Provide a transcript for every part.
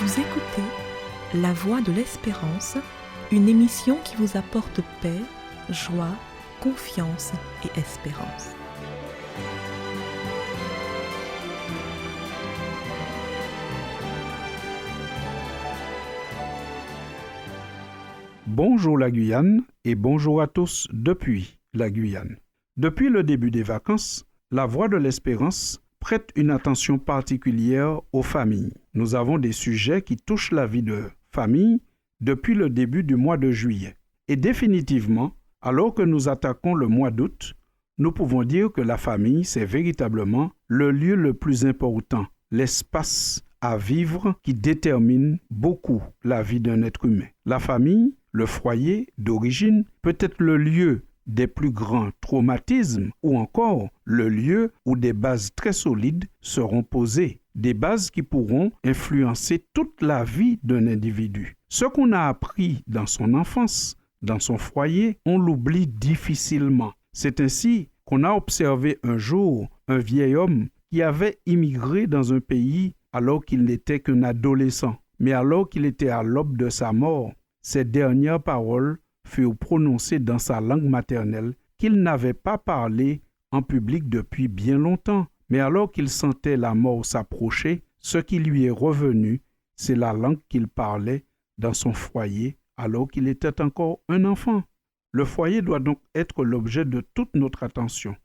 Vous écoutez La Voix de l'Espérance, une émission qui vous apporte paix, joie, confiance et espérance. Bonjour la Guyane et bonjour à tous depuis la Guyane. Depuis le début des vacances, La Voix de l'Espérance prête une attention particulière aux familles. Nous avons des sujets qui touchent la vie de famille depuis le début du mois de juillet. Et définitivement, alors que nous attaquons le mois d'août, nous pouvons dire que la famille, c'est véritablement le lieu le plus important, l'espace à vivre qui détermine beaucoup la vie d'un être humain. La famille, le foyer d'origine, peut être le lieu des plus grands traumatismes ou encore le lieu où des bases très solides seront posées, des bases qui pourront influencer toute la vie d'un individu. Ce qu'on a appris dans son enfance, dans son foyer, on l'oublie difficilement. C'est ainsi qu'on a observé un jour un vieil homme qui avait immigré dans un pays alors qu'il n'était qu'un adolescent. Mais alors qu'il était à l'aube de sa mort, ses dernières paroles furent prononcées dans sa langue maternelle qu'il n'avait pas parlé en public depuis bien longtemps. Mais alors qu'il sentait la mort s'approcher, ce qui lui est revenu, c'est la langue qu'il parlait dans son foyer alors qu'il était encore un enfant. Le foyer doit donc être l'objet de toute notre attention.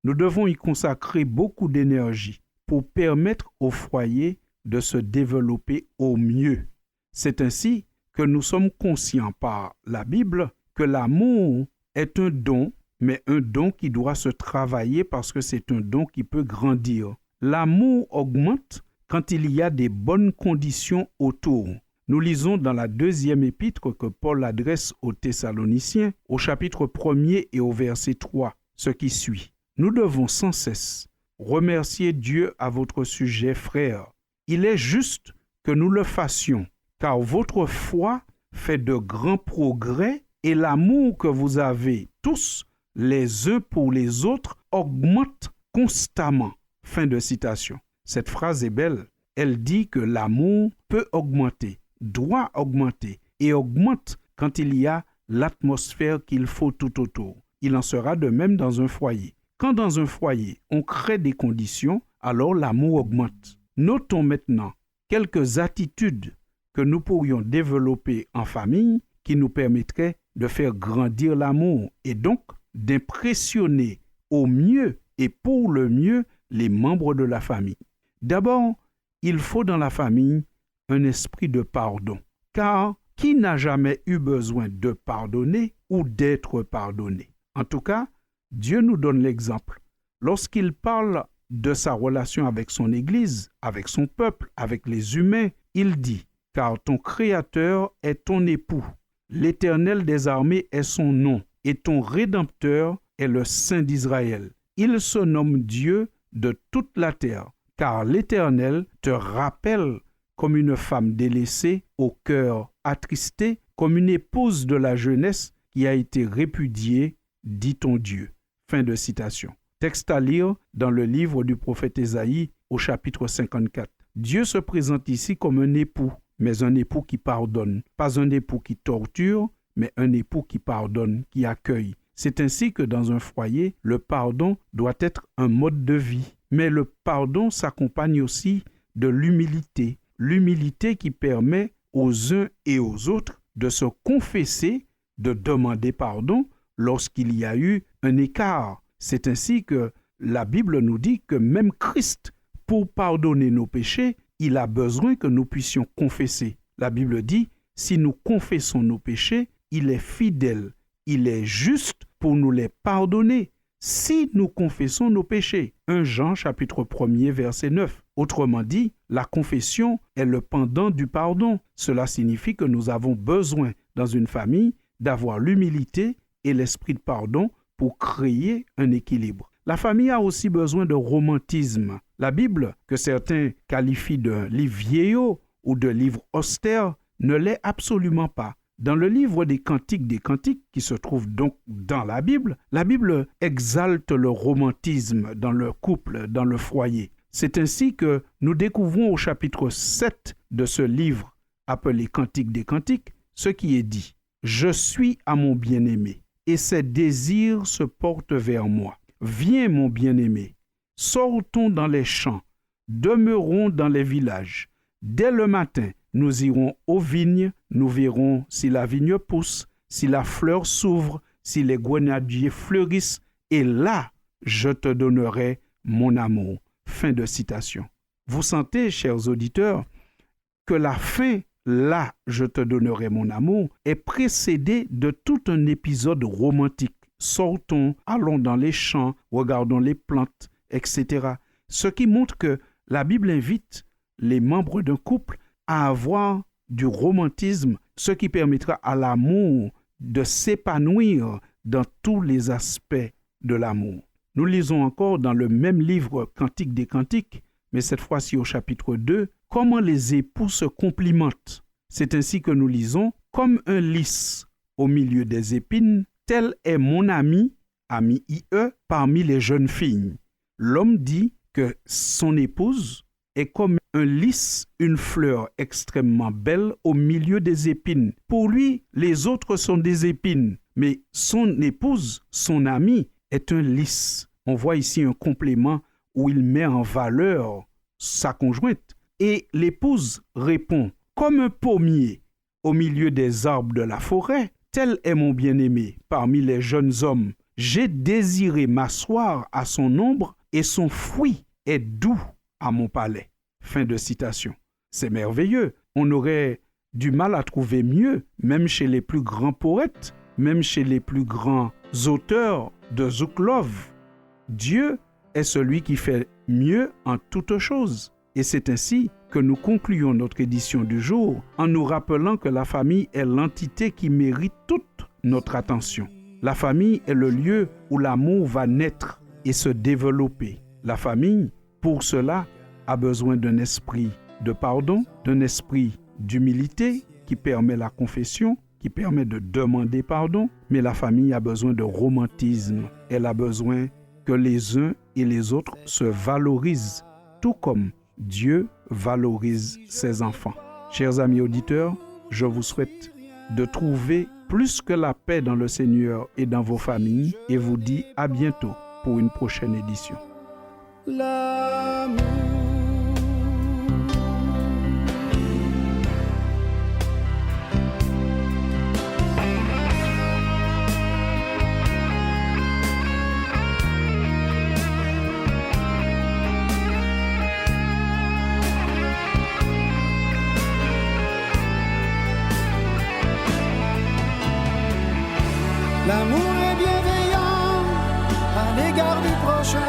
Nous devons y consacrer beaucoup d'énergie pour permettre au foyer de se développer au mieux. C'est ainsi que nous sommes conscients par la Bible que l'amour est un don, mais un don qui doit se travailler parce que c'est un don qui peut grandir. L'amour augmente quand il y a des bonnes conditions autour. Nous lisons dans la deuxième épître que Paul adresse aux Thessaloniciens, au chapitre 1er et au verset 3, ce qui suit. Nous devons sans cesse remercier Dieu à votre sujet, frères. Il est juste que nous le fassions, car votre foi fait de grands progrès et l'amour que vous avez tous les uns pour les autres augmente constamment. Fin de citation. Cette phrase est belle. Elle dit que l'amour peut augmenter, doit augmenter et augmente quand il y a l'atmosphère qu'il faut tout autour. Il en sera de même dans un foyer. Quand dans un foyer, on crée des conditions, alors l'amour augmente. Notons maintenant quelques attitudes que nous pourrions développer en famille qui nous permettraient de faire grandir l'amour et donc d'impressionner au mieux et pour le mieux les membres de la famille. D'abord, il faut dans la famille un esprit de pardon, car qui n'a jamais eu besoin de pardonner ou d'être pardonné? En tout cas, Dieu nous donne l'exemple. Lorsqu'il parle de sa relation avec son Église, avec son peuple, avec les humains, il dit « Car ton Créateur est ton époux, l'Éternel des armées est son nom, et ton Rédempteur est le Saint d'Israël. Il se nomme Dieu de toute la terre, car l'Éternel te rappelle comme une femme délaissée, au cœur attristé, comme une épouse de la jeunesse qui a été répudiée, dit ton Dieu. » Fin de citation. Texte à lire dans le livre du prophète Ésaïe au chapitre 54. Dieu se présente ici comme un époux, mais un époux qui pardonne. Pas un époux qui torture, mais un époux qui pardonne, qui accueille. C'est ainsi que dans un foyer, le pardon doit être un mode de vie. Mais le pardon s'accompagne aussi de l'humilité. L'humilité qui permet aux uns et aux autres de se confesser, de demander pardon lorsqu'il y a eu un écart. C'est ainsi que la Bible nous dit que même Christ, pour pardonner nos péchés, il a besoin que nous puissions confesser. La Bible dit, si nous confessons nos péchés, il est fidèle, il est juste pour nous les pardonner. Si nous confessons nos péchés. 1 Jean chapitre 1er verset 9. Autrement dit, la confession est le pendant du pardon. Cela signifie que nous avons besoin dans une famille d'avoir l'humilité et l'esprit de pardon pour créer un équilibre. La famille a aussi besoin de romantisme. La Bible, que certains qualifient de livre vieillot ou de livre austère, ne l'est absolument pas. Dans le livre des Cantiques, qui se trouve donc dans la Bible exalte le romantisme dans le couple, dans le foyer. C'est ainsi que nous découvrons au chapitre 7 de ce livre appelé Cantique des Cantiques, ce qui est dit. « Je suis à mon bien-aimé, et ses désirs se portent vers moi. Viens, mon bien-aimé, sortons dans les champs, demeurons dans les villages. Dès le matin, nous irons aux vignes, nous verrons si la vigne pousse, si la fleur s'ouvre, si les grenadiers fleurissent, et là, je te donnerai mon amour. » Fin de citation. Vous sentez, chers auditeurs, que la fin, là, je te donnerai mon amour, est précédée de tout un épisode romantique. Sortons, allons dans les champs, regardons les plantes, etc. Ce qui montre que la Bible invite les membres d'un couple à avoir du romantisme, ce qui permettra à l'amour de s'épanouir dans tous les aspects de l'amour. Nous lisons encore dans le même livre Cantique des Cantiques, mais cette fois-ci au chapitre 2, comment les époux se complimentent. C'est ainsi que nous lisons « Comme un lys au milieu des épines, tel est mon ami, ami IE, parmi les jeunes filles. » L'homme dit que son épouse est comme un lys, une fleur extrêmement belle au milieu des épines. Pour lui, les autres sont des épines, mais son épouse, son amie, est un lys. On voit ici un complément où il met en valeur sa conjointe. Et l'épouse répond, « Comme un pommier au milieu des arbres de la forêt, tel est mon bien-aimé parmi les jeunes hommes. J'ai désiré m'asseoir à son ombre et son fruit est doux à mon palais. » Fin de citation. C'est merveilleux. On aurait du mal à trouver mieux, même chez les plus grands poètes, même chez les plus grands auteurs de Zouklov. Dieu est celui qui fait mieux en toutes choses. Et c'est ainsi que nous concluons notre édition du jour en nous rappelant que la famille est l'entité qui mérite toute notre attention. La famille est le lieu où l'amour va naître et se développer. La famille, pour cela, a besoin d'un esprit de pardon, d'un esprit d'humilité qui permet la confession, qui permet de demander pardon, mais la famille a besoin de romantisme. Elle a besoin que les uns et les autres se valorisent, tout comme Dieu valorise ses enfants. Chers amis auditeurs, je vous souhaite de trouver plus que la paix dans le Seigneur et dans vos familles et vous dis à bientôt pour une prochaine édition. L'amour. L'amour est bienveillant à l'égard du prochain.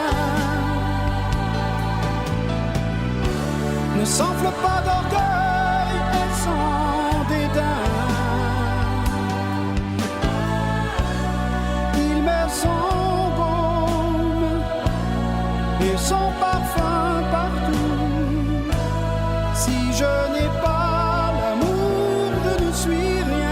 Ne s'enfle pas d'orgueil et sans dédain. Il met son baume et son parfum partout. Si je n'ai pas l'amour, je ne suis rien.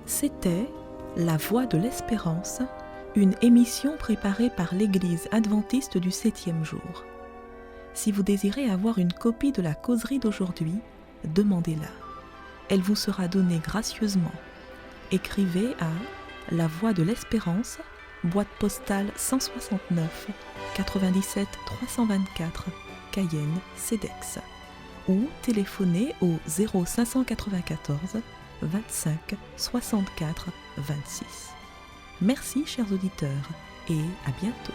C'était La Voix de l'Espérance, une émission préparée par l'Église adventiste du 7e jour. Si vous désirez avoir une copie de la causerie d'aujourd'hui, demandez-la. Elle vous sera donnée gracieusement. Écrivez à La Voix de l'Espérance, boîte postale 169 97 324, Cayenne, CEDEX, ou téléphonez au 0594 25 64 26. Merci chers auditeurs et à bientôt.